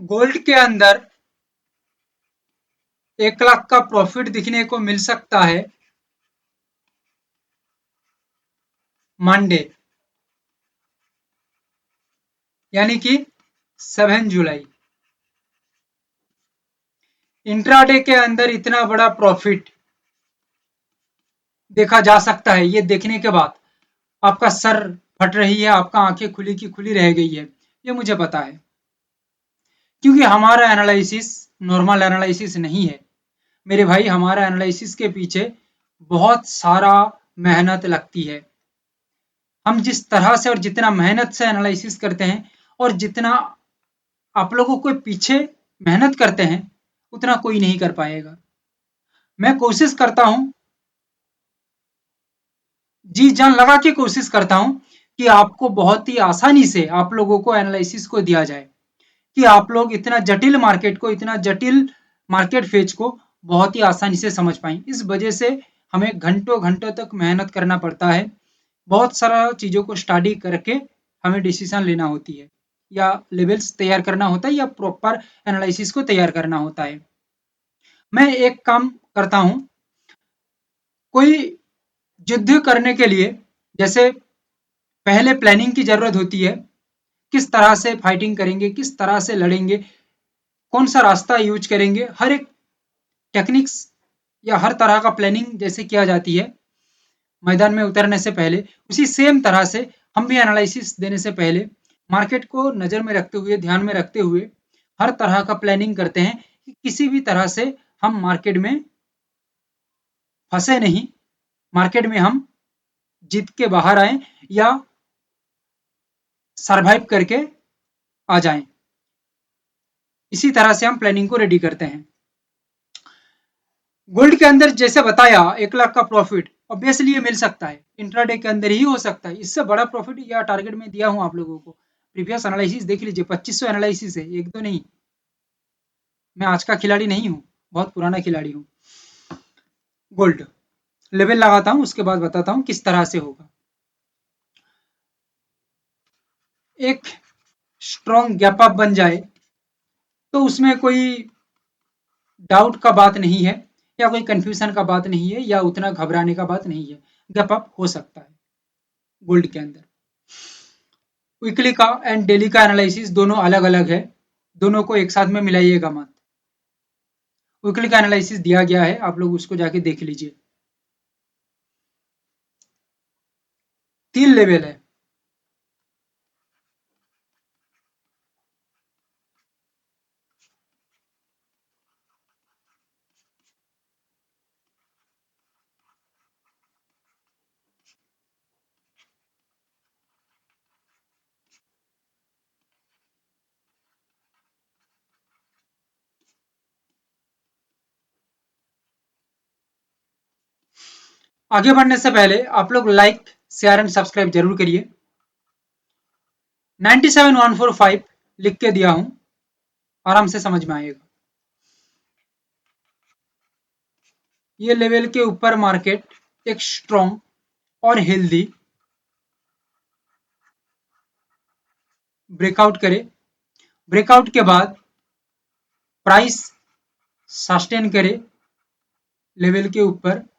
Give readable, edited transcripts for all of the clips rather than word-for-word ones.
Gold के अंदर 1 लाख का प्रॉफिट दिखने को मिल सकता है मंडे, यानी कि 7 जुलाई। इंट्राडे के अंदर इतना बड़ा प्रॉफिट देखा जा सकता है, ये देखने के बाद आपका सर फट रही है, आपका आंखें खुली की खुली रह गई है, ये मुझे पता है। क्योंकि हमारा एनालिसिस नॉर्मल एनालिसिस नहीं है मेरे भाई, हमारा एनालिसिस के पीछे बहुत सारा मेहनत लगती है। हम जिस तरह से और जितना मेहनत से एनालिसिस करते हैं और जितना आप लोगों को पीछे मेहनत करते हैं, उतना कोई नहीं कर पाएगा। मैं कोशिश करता हूं, जी जान लगा के कोशिश करता हूं कि आपको बहुत ही आसानी से आप लोगों को एनालिसिस को दिया जाए, कि आप लोग इतना जटिल मार्केट को, इतना जटिल मार्केट फेज को बहुत ही आसानी से समझ पाएं। इस वजह से हमें घंटों घंटों तक मेहनत करना पड़ता है, बहुत सारा चीज़ों को स्टडी करके हमें डिसीजन लेना होती है, या लेवल्स तैयार करना होता है, या प्रॉपर एनालिसिस को तैयार करना होता है। मैं एक काम करता हूँ, कोई युद्ध करने के लिए जैसे पहले प्लानिंग की जरूरत होती है, किस तरह से फाइटिंग करेंगे, किस तरह से लड़ेंगे, कौन सा रास्ता यूज करेंगे, हर एक टेक्निक्स या हर तरह का प्लानिंग जैसे किया जाती है मैदान में उतरने से पहले, उसी सेम तरह से हम भी एनालिसिस देने से पहले मार्केट को नज़र में रखते हुए, ध्यान में रखते हुए हर तरह का प्लानिंग करते हैं कि किसी भी तरह से हम मार्केट में फंसे नहीं, मार्केट में हम जीत के बाहर आए या सरवाइव करके आ जाएं। इसी तरह से हम प्लानिंग को रेडी करते हैं। गोल्ड के अंदर जैसे बताया 1 लाख का प्रॉफिट ऑब्वियसली ये मिल सकता है, इंट्राडे के अंदर ही हो सकता है। इससे बड़ा प्रॉफिट या टारगेट में दिया हूं आप लोगों को, प्रीवियस एनालिसिस देख लीजिए, 2500 एनालिसिस है, एक दो नहीं। मैं आज का खिलाड़ी नहीं हूँ, बहुत पुराना खिलाड़ी हूँ। गोल्ड लेवल लगाता हूँ, उसके बाद बताता हूँ किस तरह से होगा। एक स्ट्रॉन्ग गैप अप बन जाए तो उसमें कोई डाउट का बात नहीं है, या कोई कंफ्यूजन का बात नहीं है, या उतना घबराने का बात नहीं है। गैप अप हो सकता है गोल्ड के अंदर। वीकली का एंड डेली का एनालिसिस दोनों अलग अलग है, दोनों को एक साथ में मिलाइएगा मत। वीकली का एनालिसिस दिया गया है, आप लोग उसको जाके देख लीजिए। 3 लेवल है। आगे बढ़ने से पहले आप लोग लाइक शेयर एंड सब्सक्राइब जरूर करिए। 97145 लिख के दिया हूं, आराम से समझ में आएगा। ये लेवल के ऊपर मार्केट एक स्ट्रॉन्ग और हेल्दी ब्रेकआउट करे, ब्रेकआउट के बाद प्राइस सस्टेन करे लेवल के ऊपर,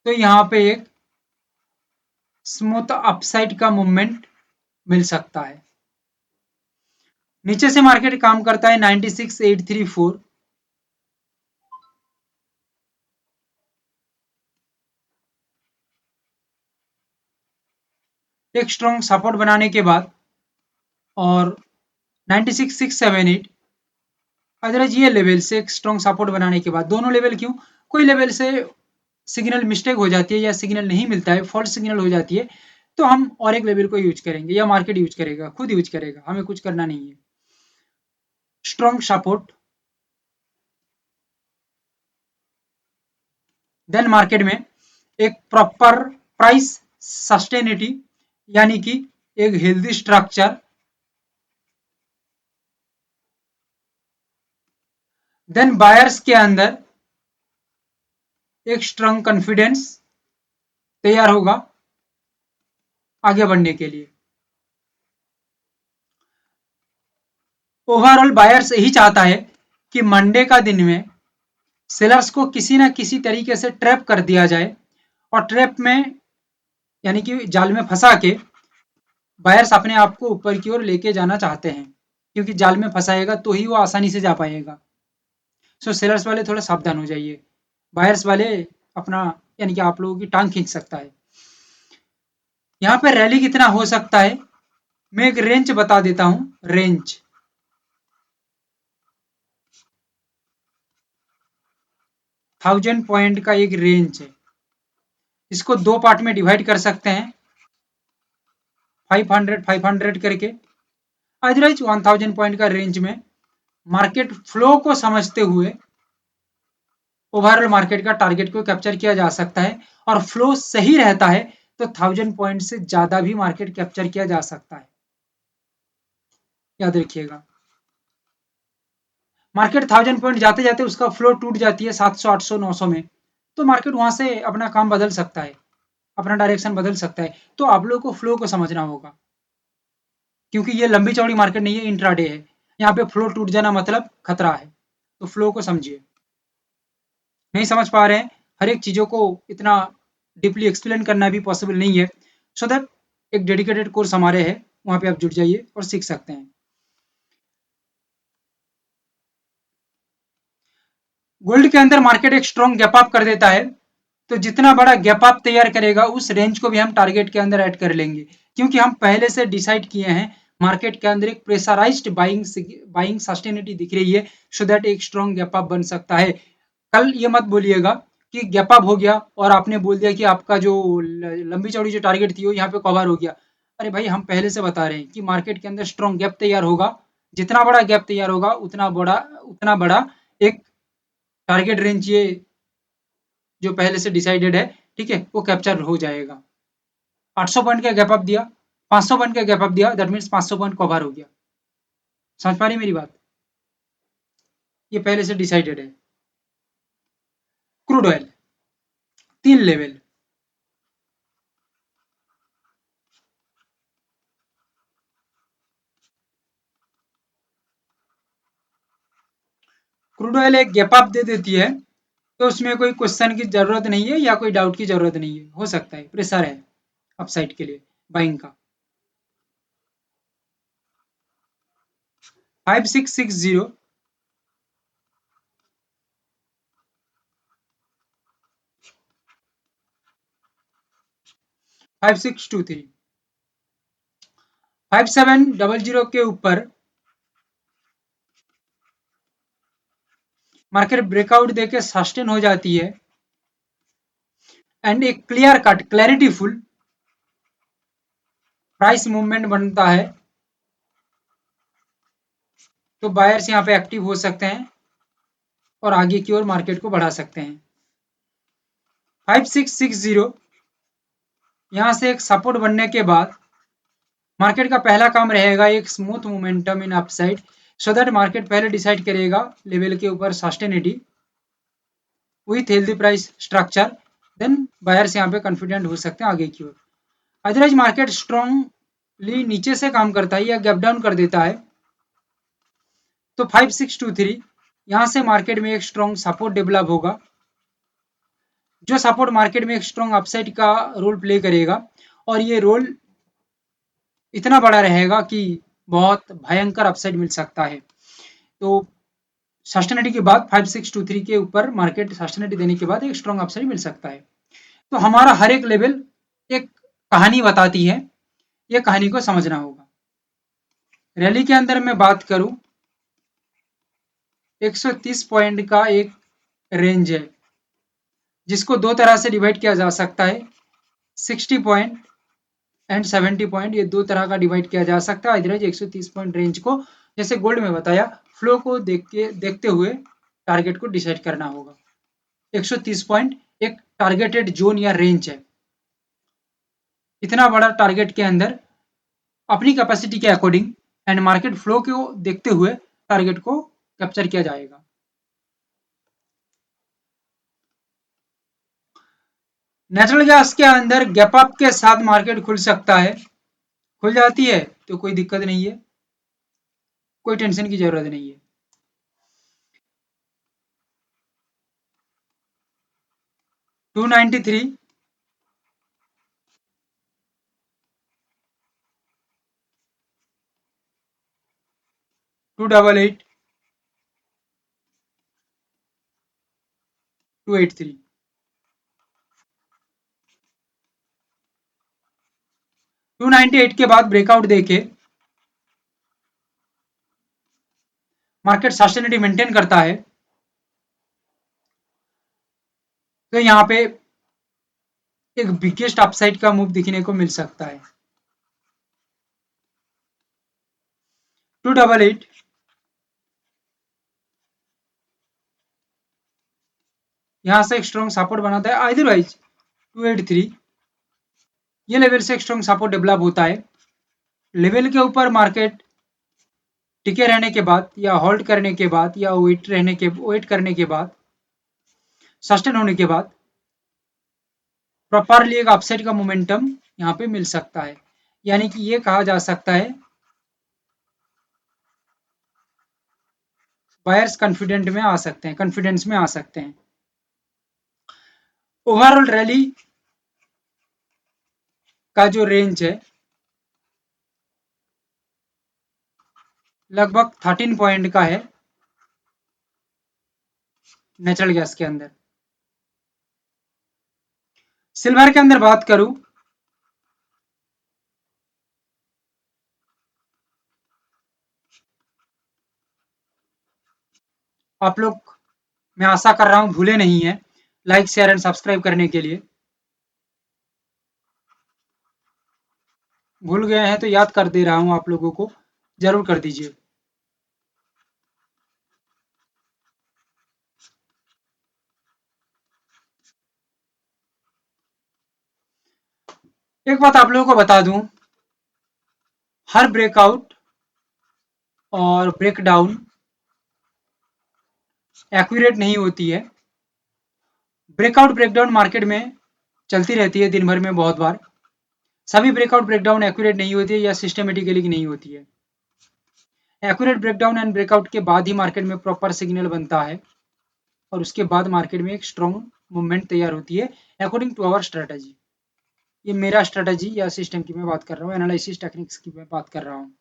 तो यहाँ पे एक स्मूथ अपसाइड का मूवमेंट मिल सकता है। नीचे से मार्केट काम करता है 96834, एक स्ट्रॉन्ग सपोर्ट बनाने के बाद, और 96678 अदरवाइज ये लेवल से एक स्ट्रॉन्ग सपोर्ट बनाने के बाद, दोनों लेवल क्यों, कोई लेवल से सिग्नल मिस्टेक हो जाती है या सिग्नल नहीं मिलता है, फॉल्स सिग्नल हो जाती है, तो हम और एक लेवल को यूज करेंगे या मार्केट यूज करेगा, खुद यूज करेगा, हमें कुछ करना नहीं है। स्ट्रॉन्ग सपोर्ट, देन मार्केट में एक प्रॉपर प्राइस सस्टेनिटी, यानी कि एक हेल्दी स्ट्रक्चर, देन बायर्स के अंदर एक स्ट्रॉन्ग कॉन्फिडेंस तैयार होगा आगे बढ़ने के लिए। ओवरऑल बायर्स यही चाहता है कि मंडे का दिन में सेलर्स को किसी ना किसी तरीके से ट्रैप कर दिया जाए, और ट्रैप में यानी कि जाल में फंसा के बायर्स अपने आप को ऊपर की ओर लेके जाना चाहते हैं, क्योंकि जाल में फंसाएगा तो ही वो आसानी से जा पाएगा। सो सेलर्स वाले थोड़ा सावधान हो जाइए, बायर्स वाले अपना यानी कि आप लोगों की टांग खींच सकता है। यहाँ पे रैली कितना हो सकता है, मैं एक रेंज बता देता हूँ। रेंज 1000 पॉइंट का एक रेंज है, इसको दो पार्ट में डिवाइड कर सकते हैं, 500 करके। अदरवाइज 1000 पॉइंट का रेंज में मार्केट फ्लो को समझते हुए ओवरऑल मार्केट का टारगेट को कैप्चर किया जा सकता है, और फ्लो सही रहता है तो 1000 पॉइंट से ज्यादा भी मार्केट कैप्चर किया जा सकता है, याद रखिएगा। मार्केट 1000 पॉइंट जाते जाते उसका फ्लो टूट जाती है 700 800 900 में, तो मार्केट वहां से अपना काम बदल सकता है, अपना डायरेक्शन बदल सकता है। तो आप लोगों को फ्लो को समझना होगा, क्योंकि ये लंबी चौड़ी मार्केट नहीं है, इंट्राडे है। यहाँ पे फ्लो टूट जाना मतलब खतरा है, तो फ्लो को समझिए। नहीं समझ पा रहे हैं, हर एक चीज़ों को इतना डीपली एक्सप्लेन करना भी पॉसिबल नहीं है। सो दैट एक डेडिकेटेड कोर्स हमारे है, वहाँ पे आप जुड़ जाइए और सीख सकते हैं। गोल्ड के अंदर मार्केट एक स्ट्रॉन्ग गैप अप कर देता है, तो जितना बड़ा गैप अप तैयार करेगा उस रेंज को भी हम टारगेट के अंदर ऐड कर लेंगे, क्योंकि हम पहले से डिसाइड किए हैं मार्केट के अंदर एक प्रेशराइज्ड बाइंग बाइंग सस्टेनिटी दिख रही है, सो दैट एक स्ट्रॉन्ग गैप अप बन सकता है। कल ये मत बोलिएगा कि गैप अप हो गया और आपने बोल दिया कि आपका जो लंबी चौड़ी जो टारगेट थी वो यहाँ पे कवर हो गया। अरे भाई, हम पहले से बता रहे हैं कि मार्केट के अंदर स्ट्रॉन्ग गैप तैयार होगा, जितना बड़ा गैप तैयार होगा उतना बड़ा एक टारगेट रेंज ये जो पहले से डिसाइडेड है, ठीक है, वो कैप्चर हो जाएगा। 800 पॉइंट का गैप अप दिया, 500 पॉइंट का गैप अप दिया, दैट मीन्स 500 पॉइंट कवर हो गया। समझ पा रही मेरी बात, ये पहले से डिसाइडेड है। Crude oil 3 level, crude oil एक गैप अप दे देती है, तो उसमें कोई क्वेश्चन की जरूरत नहीं है या कोई डाउट की जरूरत नहीं है, हो सकता है प्रेशर है अपसाइड के लिए बाइंग का। 5660, 5623, 5700 के ऊपर मार्केट ब्रेकआउट देके सस्टेन हो जाती है, एंड एक क्लियर कट क्लैरिटीफुल प्राइस मूवमेंट बनता है, तो बायर्स यहाँ पे एक्टिव हो सकते हैं और आगे की ओर मार्केट को बढ़ा सकते हैं। 5660 यहाँ से एक सपोर्ट बनने के बाद मार्केट का पहला काम रहेगा एक smooth momentum in upside, so that market पहले डिसाइड करेगा लेवल के ऊपर sustain it with healthy price structure, then buyers यहाँ पे कॉन्फिडेंट हो सकते हैं आगे की ओर। अदरवाइज मार्केट स्ट्रॉन्गली नीचे से काम करता है या गैप डाउन कर देता है, तो 5623 यहाँ से मार्केट में एक स्ट्रॉन्ग सपोर्ट डेवलप होगा, जो सपोर्ट मार्केट में एक स्ट्रॉन्ग अपसाइड का रोल प्ले करेगा, और ये रोल इतना बड़ा रहेगा कि बहुत भयंकर अपसाइड मिल सकता है। तो सस्टेनिटी के बाद 5623 के ऊपर मार्केट सस्टेनिटी देने के बाद एक स्ट्रॉन्ग अपसाइड मिल सकता है। तो हमारा हर एक लेवल एक कहानी बताती है, ये कहानी को समझना होगा। रैली के अंदर मैं बात करूं, 130 पॉइंट का एक रेंज है, जिसको दो तरह से डिवाइड किया जा सकता है, 60 पॉइंट एंड 70 पॉइंट, ये दो तरह का डिवाइड किया जा सकता है। अदरवाइज 130 पॉइंट रेंज को जैसे गोल्ड में बताया फ्लो को देखते हुए टारगेट को डिसाइड करना होगा। 130 पॉइंट एक टारगेटेड जोन या रेंज है, इतना बड़ा टारगेट के अंदर अपनी कैपेसिटी के अकॉर्डिंग एंड मार्केट फ्लो को देखते हुए टारगेट को कैप्चर किया जाएगा। नेचुरल गैस के अंदर गैप अप के साथ मार्केट खुल सकता है, खुल जाती है तो कोई दिक्कत नहीं है, कोई टेंशन की जरूरत नहीं है। टू 93, 288, 283। 298 के बाद ब्रेकआउट देके मार्केट सस्टेनिटी मेंटेन करता है तो यहाँ पे एक बिगेस्ट अपसाइड का मूव दिखने को मिल सकता है। 288, यहाँ से एक स्ट्रॉन्ग सपोर्ट बनाता है। अदरवाइज 283 ये लेवल से एक स्ट्रॉन्ग सपोर्ट डेवलप होता है। लेवल के ऊपर मार्केट टिके रहने के बाद या होल्ड करने के बाद या वेट करने के बाद सस्टेन होने के बाद प्रॉपरली एक अपसाइड का मोमेंटम यहाँ पे मिल सकता है। यानी कि ये कहा जा सकता है बायर्स कॉन्फिडेंस में आ सकते हैं। ओवरऑल रैली का जो रेंज है लगभग 13 पॉइंट का है नेचुरल गैस के अंदर। सिल्वर के अंदर बात करूं आप लोग, मैं आशा कर रहा हूं भूले नहीं है लाइक शेयर एंड सब्सक्राइब करने के लिए। भूल गए हैं तो याद कर दे रहा हूं आप लोगों को, जरूर कर दीजिए। एक बात आप लोगों को बता दूं, हर ब्रेकआउट और ब्रेकडाउन एक्यूरेट नहीं होती है। ब्रेकआउट ब्रेकडाउन मार्केट में चलती रहती है दिन भर में बहुत बार। सभी ब्रेकआउट ब्रेकडाउन एक्यूरेट नहीं होती है या सिस्टमेटिकली नहीं होती है। एक्यूरेट ब्रेकडाउन एंड ब्रेकआउट के बाद ही मार्केट में प्रॉपर सिग्नल बनता है और उसके बाद मार्केट में एक स्ट्रॉन्ग मूवमेंट तैयार होती है अकॉर्डिंग टू आवर स्ट्रेटजी। ये मेरा स्ट्रेटजी या सिस्टम की मैं बात कर रहा हूँ, एनालिसिस टेक्निक्स की मैं बात कर रहा हूँ।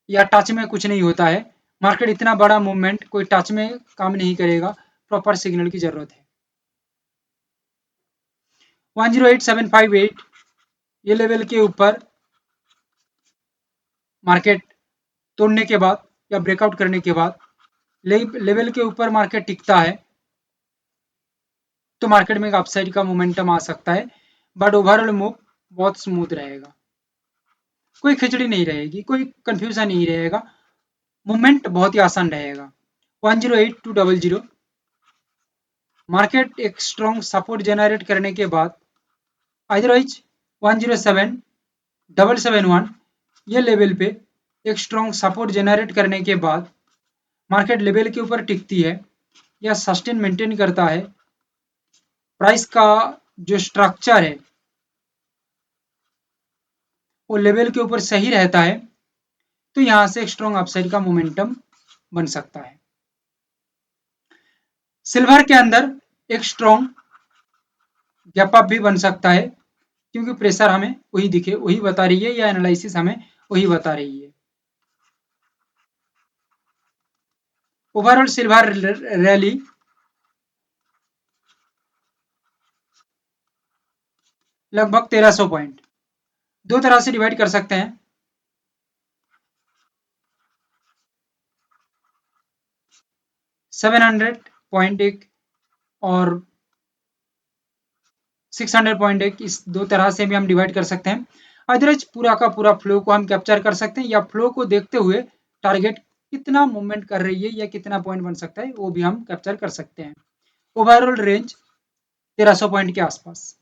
या टच में कुछ नहीं होता है। मार्केट इतना बड़ा मूवमेंट कोई टच में काम नहीं करेगा, प्रॉपर सिग्नल की जरूरत है। 108758 ये लेवल के ऊपर मार्केट तोड़ने के बाद या ब्रेकआउट करने के बाद लेवल के ऊपर मार्केट टिकता है तो मार्केट में एक अपसाइड का मोमेंटम आ सकता है। बट ओवरऑल मूव बहुत स्मूथ रहेगा, कोई खिचड़ी नहीं रहेगी, कोई कंफ्यूजन नहीं रहेगा, मूवमेंट बहुत ही आसान रहेगा। 108200 मार्केट एक स्ट्रॉन्ग सपोर्ट जनरेट करने के बाद अदरवाइज 107771 ये लेवल पे एक स्ट्रॉन्ग सपोर्ट जनरेट करने के बाद मार्केट लेवल के ऊपर टिकती है या सस्टेन मेंटेन करता है। प्राइस का जो स्ट्रक्चर है वो लेवल के ऊपर सही रहता है तो यहां से एक स्ट्रॉन्ग अपसाइड का मोमेंटम बन सकता है। सिल्वर के अंदर एक स्ट्रॉन्ग गैप अप भी बन सकता है क्योंकि प्रेशर हमें वही बता रही है या एनालिसिस हमें वही बता रही है। ओवरऑल सिल्वर रैली लगभग 1300 पॉइंट, दो तरह से डिवाइड कर सकते हैं। 700 पॉइंट एक और 600 पॉइंट एक, इस दो तरह से भी हम डिवाइड कर सकते हैं। अदरवाइज पूरा का पूरा फ्लो को हम कैप्चर कर सकते हैं या फ्लो को देखते हुए टारगेट कितना मूवमेंट कर रही है या कितना पॉइंट बन सकता है वो भी हम कैप्चर कर सकते हैं। ओवरऑल रेंज 1300 पॉइंट के आसपास।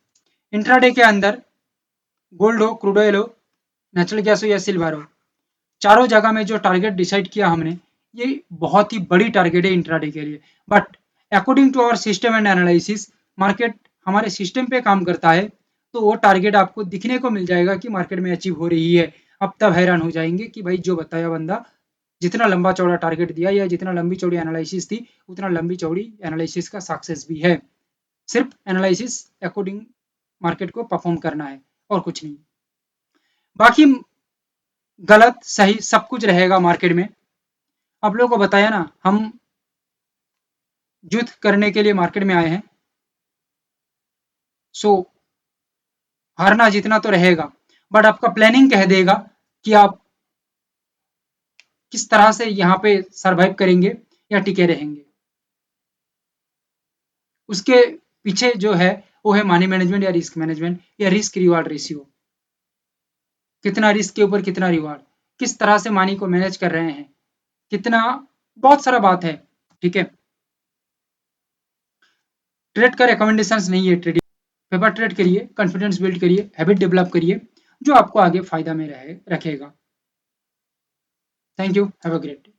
इंट्राडे के अंदर गोल्ड हो, क्रूड ऑयल हो, नेचुरल गैस हो या सिल्वर हो, चारों जगह में जो टारगेट डिसाइड किया हमने ये बहुत ही बड़ी टारगेट है इंट्राडे के लिए। But according to our system and analysis market हमारे सिस्टम पे काम करता है तो वो टारगेट आपको दिखने को मिल जाएगा कि मार्केट में अचीव हो रही है। अब तब हैरान हो जाएंगे कि भाई जो बताया बंदा, जितना लंबा चौड़ा टारगेट दिया या जितना लंबी चौड़ी एनालिसिस थी, उतना लंबी चौड़ी एनालिसिस का सक्सेस भी है। सिर्फ एनालिसिस अकॉर्डिंग मार्केट को परफॉर्म करना है और कुछ नहीं। बाकी गलत सही सब कुछ रहेगा मार्केट में। आप लोगों को बताया ना, हम युद्ध करने के लिए मार्केट में आए हैं। सो हारना जीतना तो रहेगा, बट आपका प्लानिंग कह देगा कि आप किस तरह से यहाँ पे सरवाइव करेंगे या टिके रहेंगे। उसके पीछे जो है वो है मनी मैनेजमेंट या रिस्क मैनेजमेंट या रिस्क रिवार्ड रेशियो। कितना रिस्क के ऊपर कितना रिवार्ड, किस तरह से मनी को मैनेज कर रहे हैं, कितना, बहुत सारा बात है। ठीक है, ट्रेड का रिकमेंडेशंस नहीं है ट्रेडिंग। पेपर ट्रेड करिए, कॉन्फिडेंस बिल्ड करिए, हैबिट डेवलप करिए, जो आपको आगे फायदा में रखेगा। Thank you, have a great day.